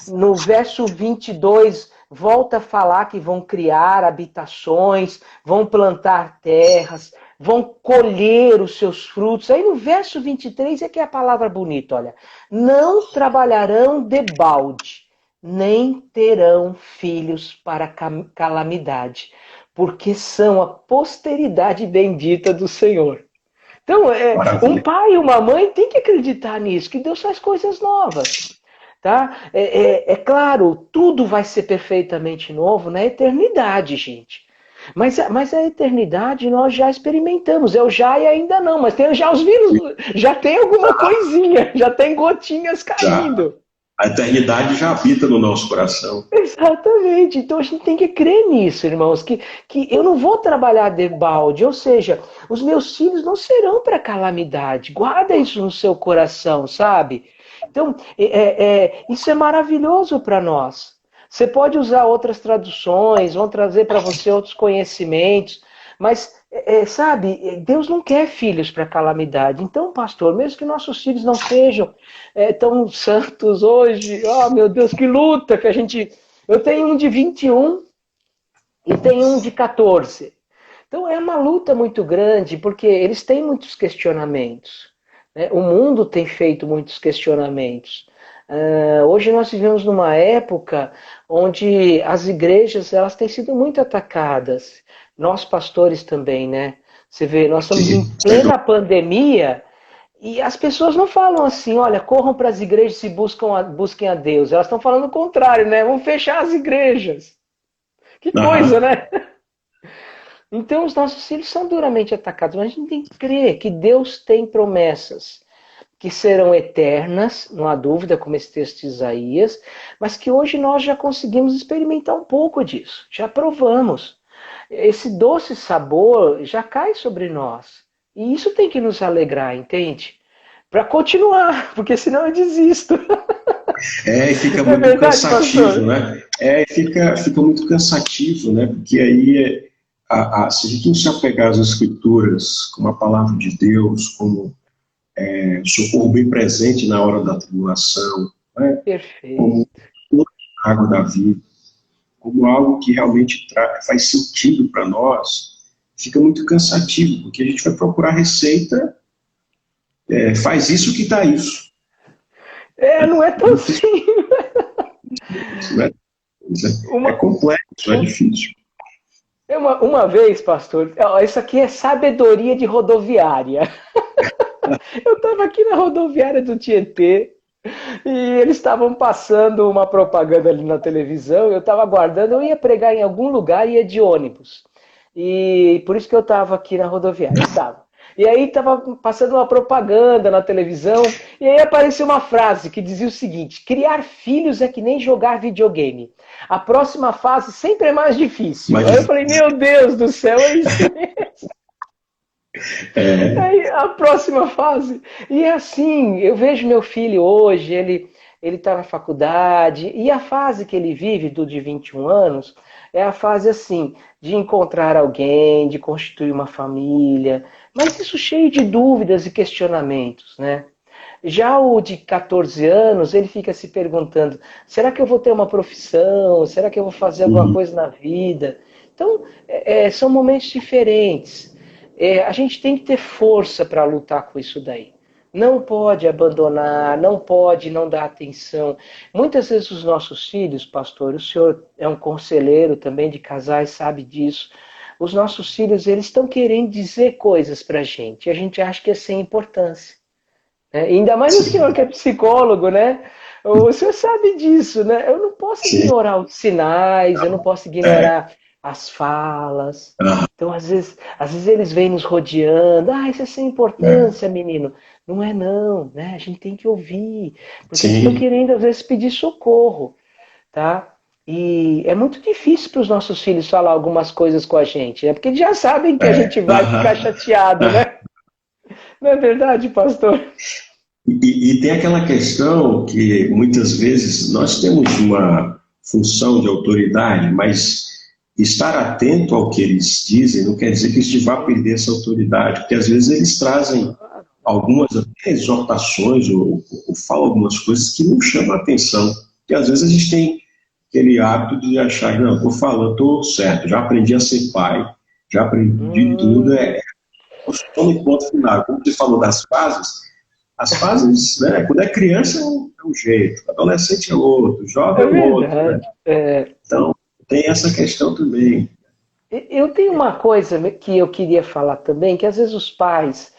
No verso 22, volta a falar que vão criar habitações, vão plantar terras, vão colher os seus frutos. Aí no verso 23 é que é a palavra bonita, olha. Não trabalharão debalde, nem terão filhos para calamidade, porque são a posteridade bendita do Senhor. Então, um Maravilha. pai e uma mãe tem que acreditar nisso, que Deus faz coisas novas. Tá? É claro, tudo vai ser perfeitamente novo na eternidade, gente. Mas a eternidade nós já experimentamos. É o já e ainda não, mas tem já os vírus, já tem alguma coisinha, já tem gotinhas Já. caindo. A eternidade já habita no nosso coração. Exatamente. Então a gente tem que crer nisso, irmãos, que eu não vou trabalhar de balde, ou seja, os meus filhos não serão para calamidade. Guarda isso no seu coração, sabe? Então, isso é maravilhoso para nós. Você pode usar outras traduções, vão trazer para você outros conhecimentos, mas, sabe, Deus não quer filhos para calamidade. Então, pastor, mesmo que nossos filhos não sejam tão santos hoje, oh meu Deus, que luta que a gente. Eu tenho um de 21 e tenho um de 14. Então é uma luta muito grande, porque eles têm muitos questionamentos. Né? O mundo tem feito muitos questionamentos. Hoje nós vivemos numa época onde as igrejas elas têm sido muito atacadas. Nós pastores também, né? Você vê, nós estamos em Sim, sem plena dúvida. pandemia e as pessoas não falam assim, olha, corram para as igrejas e busquem a Deus. Elas estão falando o contrário, né? Vamos fechar as igrejas. Que coisa, Aham. né? Então os nossos filhos são duramente atacados, mas a gente tem que crer que Deus tem promessas que serão eternas, não há dúvida, como esse texto de Isaías, mas que hoje nós já conseguimos experimentar um pouco disso, já provamos. Esse doce sabor já cai sobre nós. E isso tem que nos alegrar, entende? Para continuar, porque senão eu desisto. E fica Não é muito verdade, cansativo, pastor? né? Fica muito cansativo, né? Porque aí, se a gente não se apegar às Escrituras, como a palavra de Deus, como socorro bem presente na hora da tribulação, né? Como Perfeito. a água da vida, como algo que realmente faz sentido para nós, fica muito cansativo, porque a gente vai procurar receita, faz isso que dá isso. Não é tão simples. Né? É Uma, complexo, é difícil. uma vez, pastor, isso aqui é sabedoria de rodoviária. Eu estava aqui na rodoviária do Tietê e eles estavam passando uma propaganda ali na televisão. Eu estava aguardando, eu ia pregar em algum lugar e ia de ônibus. E por isso que eu estava aqui na rodoviária. Estava. E aí estava passando uma propaganda na televisão e aí apareceu uma frase que dizia o seguinte: criar filhos é que nem jogar videogame. A próxima fase sempre é mais difícil. Aí eu Mas, falei, meu Deus do céu, é isso mesmo. é, Aí a próxima fase. E é assim, eu vejo meu filho hoje, ele está na faculdade, e a fase que ele vive, do de 21 anos, é a fase assim, de encontrar alguém, de constituir uma família, mas isso cheio de dúvidas e questionamentos, né? Já o de 14 anos, ele fica se perguntando, será que eu vou ter uma profissão? Será que eu vou fazer alguma coisa na vida? Então, são momentos diferentes. A gente tem que ter força para lutar com isso daí. Não pode abandonar, não pode não dar atenção. Muitas vezes os nossos filhos, pastor, o senhor é um conselheiro também de casais, sabe disso. Os nossos filhos, eles estão querendo dizer coisas para a gente acha que é sem importância. Ainda mais o senhor sim, que é psicólogo, né? O senhor sabe disso, né? Eu não posso sim. ignorar os sinais, eu não posso É, ignorar. as falas. Ah, Então, às vezes eles vêm nos rodeando. Ah, isso é sem é. importância, menino. Não é não, né? A gente tem que ouvir. Porque eles estão Sim. querendo, às vezes, pedir socorro, tá? E é muito difícil para os nossos filhos falar algumas coisas com a gente, né? Porque eles já sabem que a É. gente vai ficar Aham. chateado, Ah. né? Não é verdade, pastor? E tem aquela questão que muitas vezes nós temos uma função de autoridade, mas estar atento ao que eles dizem não quer dizer que a gente vá perder essa autoridade, porque às vezes eles trazem algumas até exortações ou falam algumas coisas que não chamam a atenção. E às vezes a gente tem aquele hábito de achar, não, estou falando, estou certo, já aprendi a ser pai, já aprendi tudo, Hum, eu estou no ponto final. Como você falou das fases, as fases, né, quando é criança é um jeito, adolescente é outro, jovem é é outro, né? verdade. É, Então, tem essa questão também. eu tenho uma coisa que eu queria falar também, que às vezes os pais,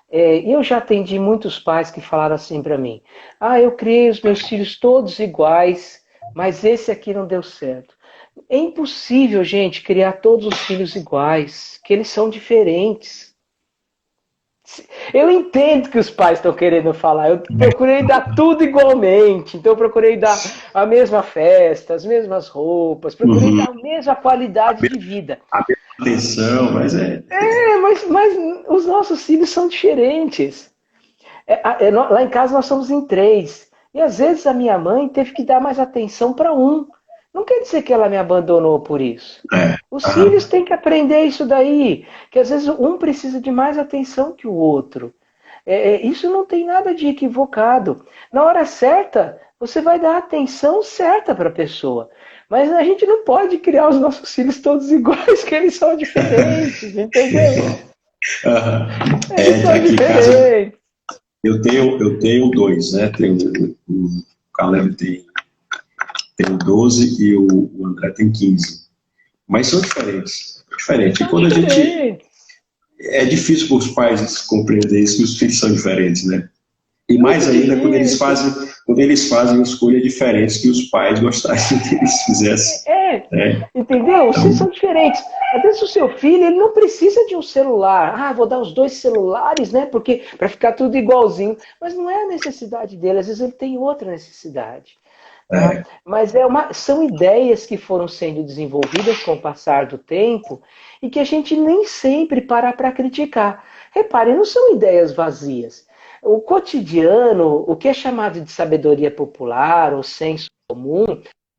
eu já atendi muitos pais que falaram assim para mim: ah, eu criei os meus filhos todos iguais, mas esse aqui não deu certo. É impossível, gente, criar todos os filhos iguais, que eles são diferentes. Eu entendo que os pais estão querendo falar. Eu procurei dar tudo igualmente. Então, eu procurei dar a mesma festa, as mesmas roupas, procurei Uhum. dar a mesma qualidade de vida. A mesma atenção, mas Mas os nossos filhos são diferentes. Lá em casa nós somos em três. E às vezes a minha mãe teve que dar mais atenção para um. Não quer dizer que ela me abandonou por isso. é. Os filhos Aham. têm que aprender isso daí, que às vezes um precisa de mais atenção que o outro. Isso não tem nada de equivocado. Na hora certa, você vai dar a atenção certa para a pessoa. Mas a gente não pode criar os nossos filhos todos iguais, que eles são diferentes, entendeu? Aham. Eles Que são aqui em casa diferentes. eu tenho dois, né? O Caleb tem 12 e o André tem 15. Mas são diferentes. Diferente. E São quando a gente. diferentes. É difícil para os pais compreender isso, que os filhos são diferentes, né? E mais Muito ainda difícil. quando eles fazem escolhas diferentes que os pais gostariam que eles fizessem. É, Né? entendeu? Vocês Então, são diferentes. Às vezes o seu filho ele não precisa de um celular. Ah, vou dar os dois celulares, né? Porque para ficar tudo igualzinho. Mas não é a necessidade dele. Às vezes ele tem outra necessidade. Tá? é, Mas são ideias que foram sendo desenvolvidas com o passar do tempo e que a gente nem sempre para criticar. Repare, não são ideias vazias. O cotidiano, o que é chamado de sabedoria popular, ou senso comum,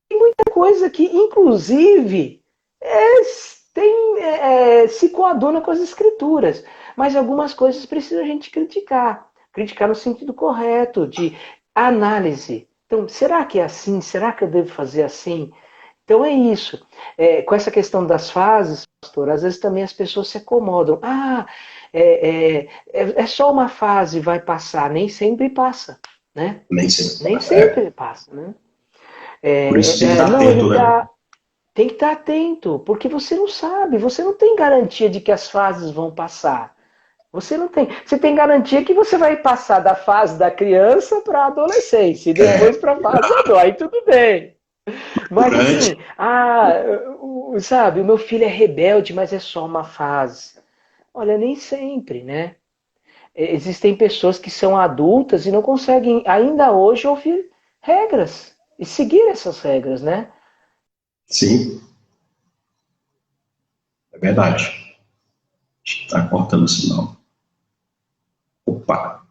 tem muita coisa que, inclusive, se coaduna com as escrituras. Mas algumas coisas precisa a gente criticar. Criticar no sentido correto, de análise. Então, será que é assim? Será que eu devo fazer assim? Então é isso. Com essa questão das fases, pastor, às vezes também as pessoas se acomodam. Ah, é só uma fase, vai passar. Nem sempre passa, né? nem sempre. Nem sempre passa, né? Por isso tem que estar Não, atento, né? tem que estar atento, porque você não sabe, você não tem garantia de que as fases vão passar. Você não tem. Você tem garantia que você vai passar da fase da criança para a adolescência e É, depois para a fase adulta. Aí tudo bem. Mas durante. assim, sabe, o meu filho é rebelde, mas é só uma fase. Olha, nem sempre, né? Existem pessoas que são adultas e não conseguem ainda hoje ouvir regras e seguir essas regras, né? Sim, é verdade. Está cortando o sinal. Opa,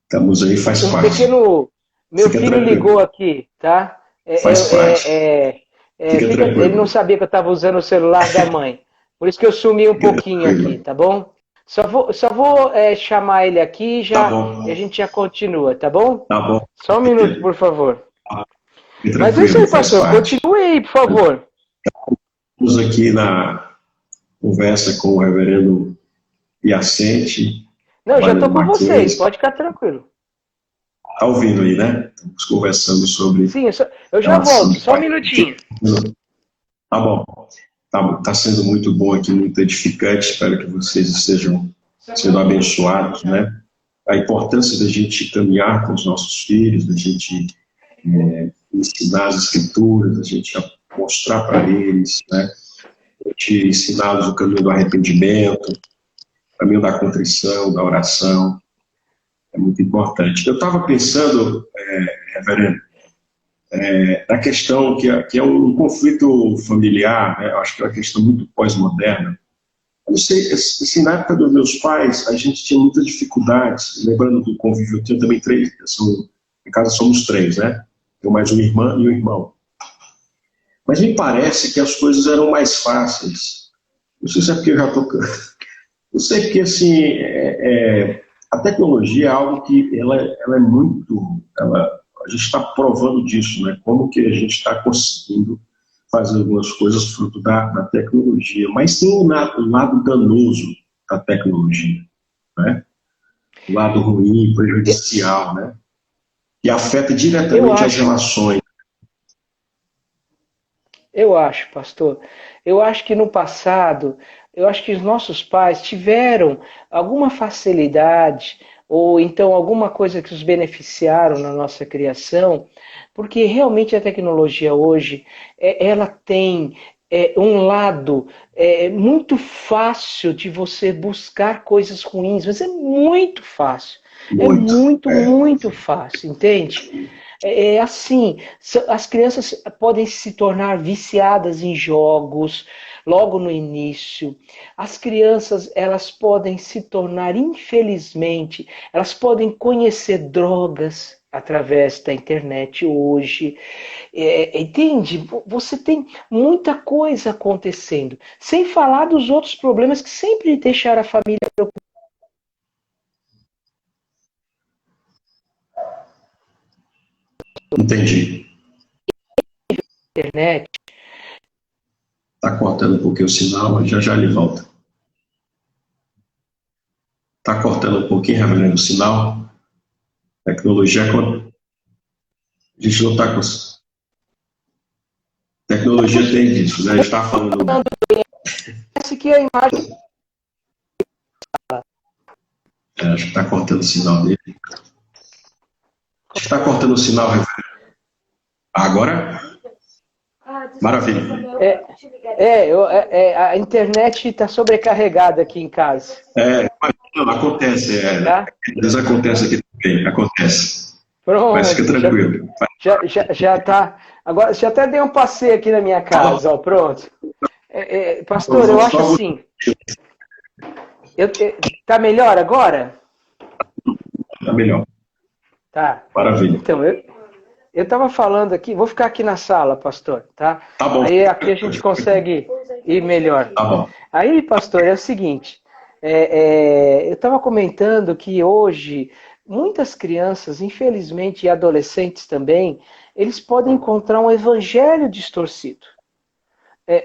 estamos aí, faz Um parte. pequeno. Meu Fica filho ligou tranquilo, aqui, tá? faz parte. Fica Ele não tranquilo, sabia que eu estava usando o celular da mãe. Por isso que eu sumi um fica pouquinho aqui, tranquilo. tá bom? Só vou chamar ele aqui Tá e a bom, gente já continua, tá bom? tá bom. Só um minuto, por favor. Fique Mas é isso tranquilo, aí, faz pastor. parte. Continue aí, por favor. Estamos aqui na conversa com o reverendo Iacente, Não, já Trabalho estou do com vocês. Mackenzie. Pode ficar tranquilo. Está ouvindo aí, né? Estamos conversando sobre Sim, eu já relação volto. de Só um pai. minutinho. Tá bom. Tá sendo muito bom aqui, muito edificante. Espero que vocês estejam sendo abençoados, né? A importância da gente caminhar com os nossos filhos, da gente ensinar as escrituras, da gente mostrar para eles, né? realmente ensiná-los o caminho do arrependimento, o caminho da contrição, da oração. É muito importante. Eu estava pensando, reverendo, na questão que é um conflito familiar, né? Eu acho que é uma questão muito pós-moderna. Eu não sei, assim, na época dos meus pais, a gente tinha muitas dificuldades, lembrando do convívio, eu tinha também três, em casa somos três, né? Eu mais uma irmã e um irmão. Mas me parece que as coisas eram mais fáceis. Não sei se é porque eu já estou... Não sei porque, assim, a tecnologia é algo que ela é muito... a gente está provando disso, né? Como que a gente está conseguindo fazer algumas coisas fruto da tecnologia. Mas tem um lado danoso da tecnologia, né? O lado ruim, prejudicial, né? E afeta diretamente as relações. Eu acho, pastor. Eu acho que no passado, eu acho que os nossos pais tiveram alguma facilidade ou então alguma coisa que os beneficiaram na nossa criação, porque realmente a tecnologia hoje, ela tem um lado muito fácil de você buscar coisas ruins, mas é muito fácil. Muito fácil, entende? É assim, as crianças podem se tornar viciadas em jogos logo no início. As crianças, elas podem se tornar, infelizmente, elas podem conhecer drogas através da internet hoje. Entende? Você tem muita coisa acontecendo, sem falar dos outros problemas que sempre deixaram a família preocupada. Entendi. Internet. Está cortando um pouquinho o sinal, mas já ele volta. Está cortando um pouquinho, reverendo, o sinal. Tecnologia... A gente não está com... Tecnologia tem disso, né? A gente está falando... Parece que a imagem... acho que está cortando o sinal dele. Acho que está cortando o sinal, reverendo. Agora? Maravilha. A internet está sobrecarregada aqui em casa. Não, acontece. Tá? Às vezes acontece aqui também, acontece. Pronto. Mas fica tranquilo. Já tá. Agora, já até dei um passeio aqui na minha casa, ó, pronto. Pastor, eu acho assim. Tá melhor agora? Tá melhor. Tá. Maravilha. Então, eu estava falando aqui, vou ficar aqui na sala, pastor, tá? Tá bom. Aí aqui a gente consegue ir melhor. Tá bom. Aí, pastor, é o seguinte, eu estava comentando que hoje muitas crianças, infelizmente, e adolescentes também, eles podem encontrar um evangelho distorcido.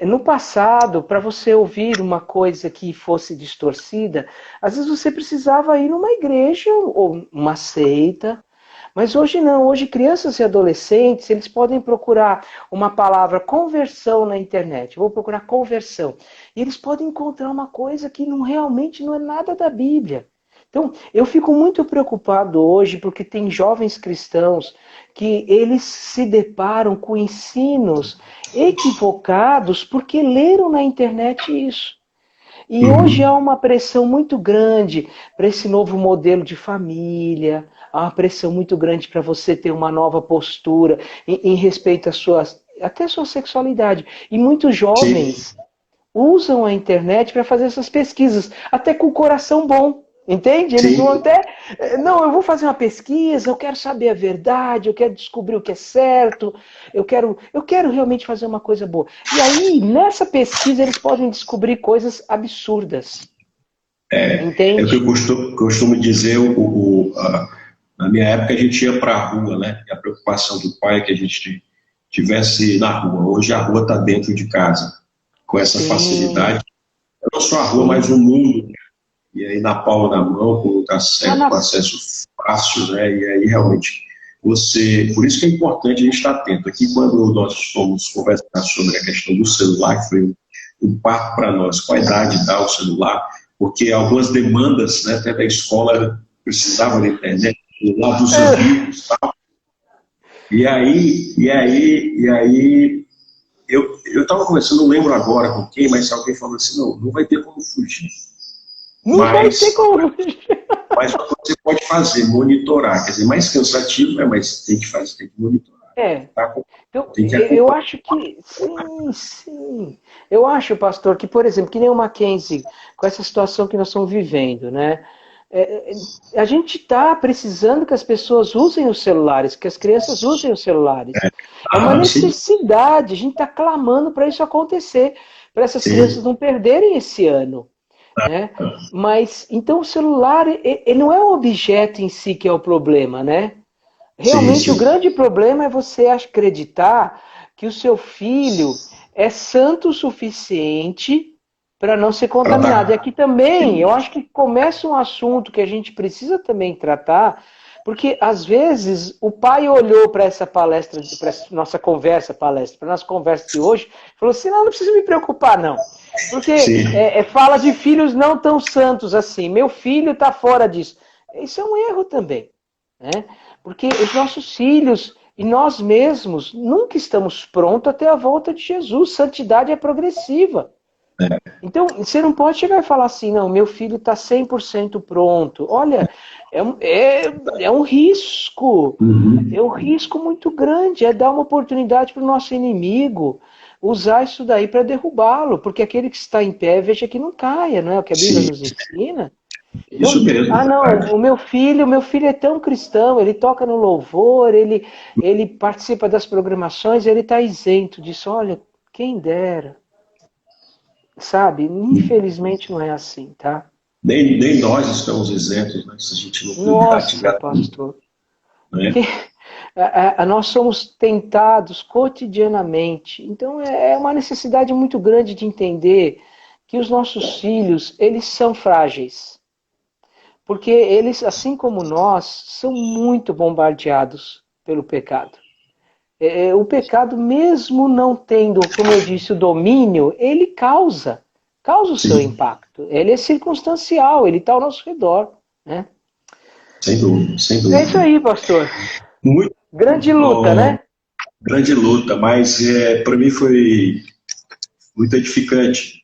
No passado, para você ouvir uma coisa que fosse distorcida, às vezes você precisava ir numa igreja ou uma seita. Mas hoje não, hoje crianças e adolescentes, eles podem procurar uma palavra conversão na internet, vou procurar conversão, e eles podem encontrar uma coisa que realmente não é nada da Bíblia. Então, eu fico muito preocupado hoje porque tem jovens cristãos que eles se deparam com ensinos equivocados porque leram na internet isso. E hoje há uma pressão muito grande para esse novo modelo de família, há uma pressão muito grande para você ter uma nova postura em respeito até a sua sexualidade. E muitos jovens usam a internet para fazer essas pesquisas, até com o coração bom. Entende? Eles vão até... Não, eu vou fazer uma pesquisa, eu quero saber a verdade, eu quero descobrir o que é certo, eu quero realmente fazer uma coisa boa. E aí, nessa pesquisa, eles podem descobrir coisas absurdas. Entende? É o que eu costumo dizer, na minha época a gente ia para a rua, né? E a preocupação do pai é que a gente estivesse na rua. Hoje a rua está dentro de casa, com essa facilidade. Não só a rua, mas o mundo. E aí na palma da mão, com acesso fácil, né? E aí realmente por isso que é importante a gente estar atento. Aqui quando nós fomos conversar sobre a questão do celular, que foi um parto para nós, qual a idade dá o celular, porque algumas demandas, né, até da escola precisavam da internet, do lado dos amigos, tal. E aí eu estava conversando, não lembro agora com quem, mas alguém falou assim, não vai ter como fugir. Não vai ter como fugir. Mas você pode fazer, monitorar. Quer dizer, mais cansativo, mas tem que fazer, tem que monitorar. Tá? Então, eu acho que, sim. Eu acho, pastor, que, por exemplo, que nem o Mackenzie, com essa situação que nós estamos vivendo, né? A gente está precisando que as pessoas usem os celulares, que as crianças usem os celulares. É uma necessidade, a gente está clamando para isso acontecer, para essas crianças não perderem esse ano. Né? Mas, então, o celular, ele não é o objeto em si que é o problema, né? Realmente, o grande problema é você acreditar que o seu filho é santo o suficiente para não ser contaminado. E aqui também, eu acho que começa um assunto que a gente precisa também tratar, porque às vezes o pai olhou para essa palestra, para nossa conversa, para nossa conversa de hoje, e falou assim, não precisa me preocupar, não. Porque fala de filhos não tão santos assim. Meu filho está fora disso. Isso é um erro também, né? Porque os nossos filhos e nós mesmos nunca estamos prontos até a volta de Jesus. Santidade é progressiva. Então, você não pode chegar e falar assim, não, meu filho está 100% pronto. Olha, é um risco. É um risco muito grande. É dar uma oportunidade para o nosso inimigo usar isso daí para derrubá-lo. Porque aquele que está em pé, veja que não caia, não é o que a Bíblia nos ensina? Então, isso mesmo. Não, o meu filho é tão cristão, ele toca no louvor, ele participa das programações, ele está isento disso. Olha, quem dera. Sabe? Infelizmente não é assim, tá? Nem nós estamos isentos, né? Se a gente não Nossa, pastor. Né? Nós somos tentados cotidianamente. Então é uma necessidade muito grande de entender que os nossos filhos, eles são frágeis. Porque eles, assim como nós, são muito bombardeados pelo pecado. O pecado, mesmo não tendo, como eu disse, o domínio, ele causa o seu impacto. Ele é circunstancial, ele está ao nosso redor. Né? Sem dúvida, sem dúvida. É isso aí, pastor. Muito grande luta, né? Grande luta, mas para mim foi muito edificante.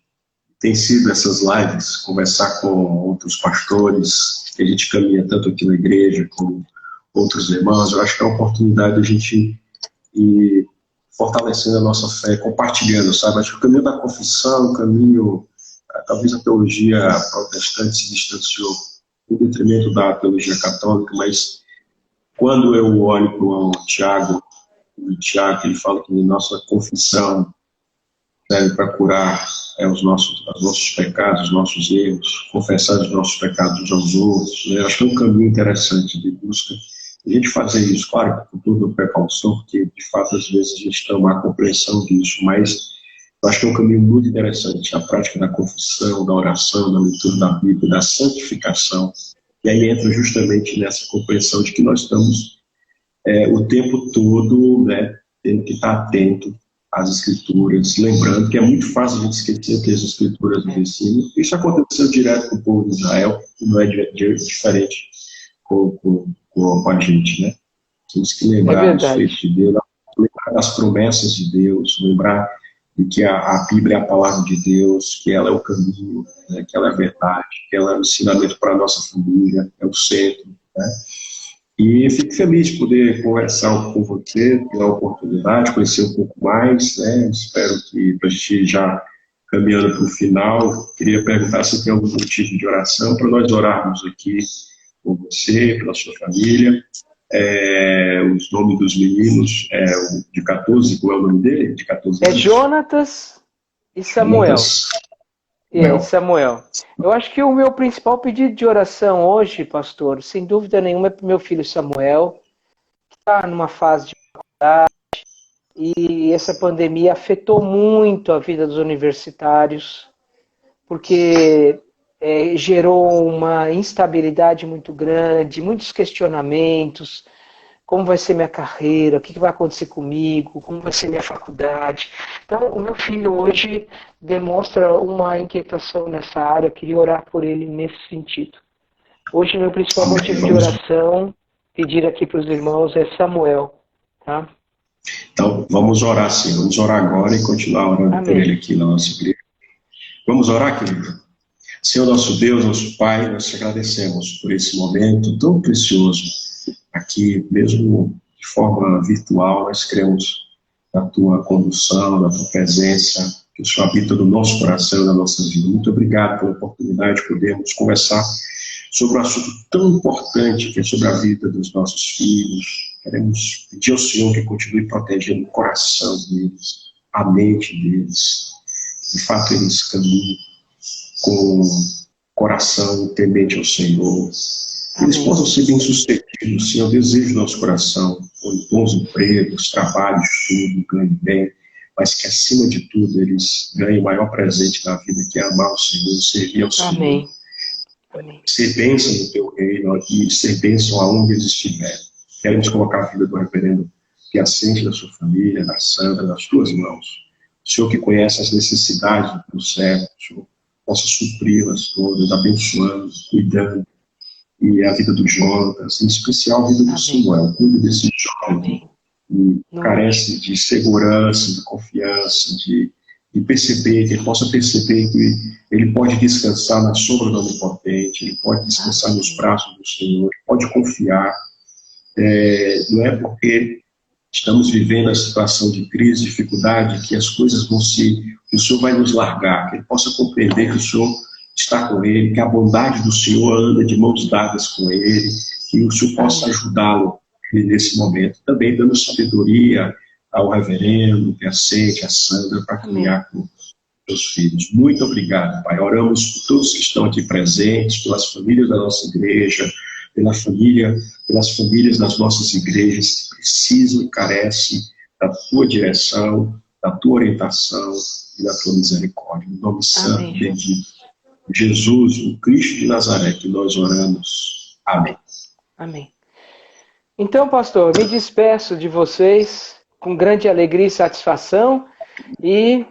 Tem sido essas lives, conversar com outros pastores, que a gente caminha tanto aqui na igreja, com outros irmãos. Eu acho que é uma oportunidade de a gente ir fortalecendo a nossa fé, compartilhando, sabe? Acho que o caminho da confissão, o caminho, talvez a teologia protestante se distanciou em detrimento da teologia católica, mas quando eu olho para o Tiago, ele fala que nossa confissão serve para curar os nossos pecados, os nossos erros, confessar os nossos pecados uns aos outros. Né? Acho que é um caminho interessante de busca. A gente fazer isso, claro, com toda precaução, porque de fato às vezes a gente tem uma compreensão disso, mas eu acho que é um caminho muito interessante, a prática da confissão, da oração, da leitura da Bíblia, da santificação. E aí entra justamente nessa compreensão de que nós estamos o tempo todo, né, tendo que estar atento às Escrituras, lembrando que é muito fácil a gente esquecer o que as Escrituras nos ensinam. Isso aconteceu direto com o povo de Israel, e não é diferente com a gente, né? Temos que lembrar dos feitos de Deus, lembrar das promessas de Deus, lembrar de que a Bíblia é a palavra de Deus, que ela é o caminho, né, que ela é a verdade, que ela é o ensinamento para a nossa família, é o centro, né? E fico feliz de poder conversar com você, ter a oportunidade, conhecer um pouco mais, né? Espero que, para a gente já caminhando para o final, queria perguntar se tem algum motivo de oração para nós orarmos aqui por você, pela sua família. Os nomes dos meninos, o de 14, qual é o nome dele? De 14 anos? Jonatas e Samuel. Samuel. Eu acho que o meu principal pedido de oração hoje, pastor, sem dúvida nenhuma, é para o meu filho Samuel, que está numa fase de faculdade, e essa pandemia afetou muito a vida dos universitários, porque gerou uma instabilidade muito grande, muitos questionamentos. Como vai ser minha carreira, o que vai acontecer comigo, como vai ser minha faculdade. Então, o meu filho hoje demonstra uma inquietação nessa área, eu queria orar por ele nesse sentido. Hoje, meu principal motivo de oração, pedir aqui para os irmãos, é Samuel. Tá? Então, Vamos orar sim, vamos orar agora e continuar orando por ele aqui na nossa igreja. Vamos orar, querido? Senhor nosso Deus, nosso Pai, nós te agradecemos por esse momento tão precioso aqui, mesmo de forma virtual, nós cremos na tua condução, na tua presença, que o Senhor habita no nosso coração e na nossa vida. Muito obrigado pela oportunidade de podermos conversar sobre um assunto tão importante que é sobre a vida dos nossos filhos. Queremos pedir ao Senhor que continue protegendo o coração deles, a mente deles. De fato, eles caminhem com coração temente ao Senhor. Eles possam ser bem-sucedidos, Senhor, desejo do nosso coração, com bons empregos, trabalho, estudo, ganhem bem, mas que acima de tudo eles ganhem o maior presente na vida, que é amar o Senhor, servir ao Senhor. Amém. Ser bênção no teu reino e ser bênção aonde eles estiverem. Queremos colocar a vida do reverendo Piacente, da sua família, da Sandra, nas tuas mãos. O Senhor que conhece as necessidades do teu servo, o Senhor possa supri-las todas, abençoando, cuidando. E a vida do Jonas, em especial a vida do Samuel, cuide desse jovem que carece de segurança, de confiança, de perceber, que ele possa perceber que ele pode descansar na sombra do Onipotente, ele pode descansar nos braços do Senhor, ele pode confiar. Não é porque estamos vivendo a situação de crise, dificuldade, que as coisas que o Senhor vai nos largar, que ele possa compreender que o Senhor está com ele, que a bondade do Senhor anda de mãos dadas com ele, que o Senhor possa ajudá-lo nesse momento. Também dando sabedoria ao reverendo, Piacente, a Sandra, para caminhar com seus filhos. Muito obrigado, Pai. Oramos por todos que estão aqui presentes, pelas famílias da nossa igreja, pelas famílias das nossas igrejas que precisam e carecem da tua direção, da tua orientação e da tua misericórdia. Em nome santo e bendito Jesus, o Cristo de Nazaré, que nós oramos. Amém. Amém. Então, pastor, me despeço de vocês com grande alegria e satisfação e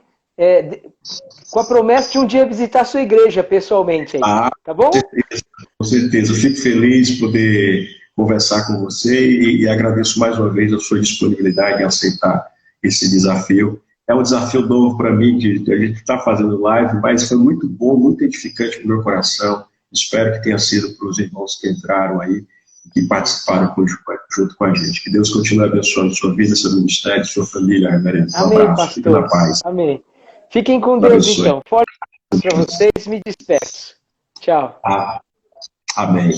com a promessa de um dia visitar a sua igreja pessoalmente. Aí, tá bom? Com certeza. Eu fico feliz de poder conversar com você e agradeço mais uma vez a sua disponibilidade em aceitar esse desafio. É um desafio novo para mim, a gente está fazendo live, mas foi muito bom, muito edificante para o meu coração. Espero que tenha sido para os irmãos que entraram aí, que participaram junto com a gente. Que Deus continue abençoando sua vida, seu ministério, sua família, reverendo. Um Amém, abraço, pastor. fique na paz. Amém. Fiquem com Deus, então. Forte abraço para vocês, me despeço. Tchau. Amém.